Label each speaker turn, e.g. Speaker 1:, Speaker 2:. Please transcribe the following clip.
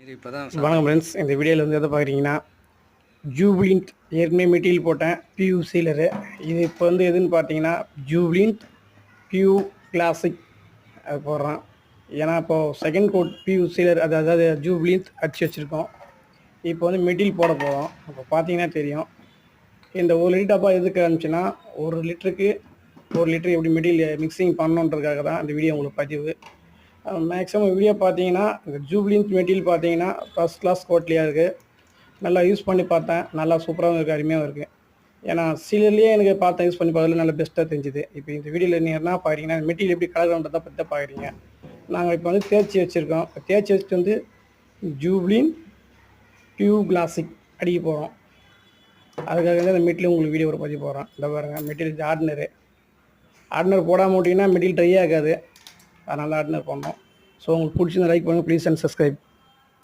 Speaker 1: வணக்கம் ஃப்ரெண்ட்ஸ், இந்த வீடியோவில் வந்து எதை பார்க்குறீங்கன்னா, ஜூப்ளிண்ட் ஏற்கனவே மெட்டீரியல் போட்டேன் பியூ சீலரு. இது இப்போ வந்து எதுன்னு பார்த்தீங்கன்னா ஜூப்ளிண்ட் பியூ கிளாசிக் அது போடுறேன். ஏன்னா இப்போது செகண்ட் கோட் பியூ சீலர் அதாவது ஜூப்ளிண்ட் அடிச்சு வச்சுருக்கோம். இப்போ வந்து மெட்டீரியல் போட போகிறோம். அப்போ பார்த்தீங்கன்னா தெரியும். இந்த 1 லிட்டர் டப்பா எதுக்கு ஆரம்பிச்சுன்னா, 1 லிட்டருக்கு 1 லிட்டர் எப்படி மெட்டீரியல் மிக்சிங் பண்ணணுன்றதுக்காக தான் இந்த வீடியோ உங்களுக்கு பதிவு. மேக்ஸிமம் வீடியோ பார்த்தீங்கன்னா இந்த ஜூப்ளிண்ட் மெட்டீரியல் பார்த்தீங்கன்னா ஃபஸ்ட் கிளாஸ் குவாலிட்டியாக இருக்குது. நல்லா யூஸ் பண்ணி பார்த்தேன், நல்லா சூப்பராகவும் இருக்குது, அருமையாகவும் இருக்குது. ஏன்னா சீலர்லேயே எனக்கு பார்த்தேன், யூஸ் பண்ணி பார்த்ததில் நல்லா பெஸ்ட்டாக தெரிஞ்சுது. இப்போ இந்த வீடியோவில் நீங்கள் என்ன பார்க்குறீங்கன்னா மெட்டீரியல் எப்படி கலர்ன்றதை பற்றி தான் பார்க்குறீங்க. நாங்கள் இப்போ வந்து தேய்ச்சி வச்சுருக்கோம். தேய்ச்சி வச்சுட்டு வந்து ஜூப்ளிண்ட் பியூ கிளாசிக் அடிக்க போகிறோம். அதுக்காக தான் இந்த மெட்டீரியல் உங்களுக்கு வீடியோ ஒரு பதிவு போகிறோம். இந்த பாருங்கள், மெட்டீரியல் ஆர்டினர் போடாமல் விட்டிங்கன்னா மெட்டீரியல் ட்ரை ஆகாது. அதனால் ஆர்டினர் பண்ணோம். ஸோ உங்களுக்கு பிடிச்சிருந்தா லைக் பண்ணுங்கள், ப்ளீஸ் அண்ட் சப்ஸ்கிரைப்.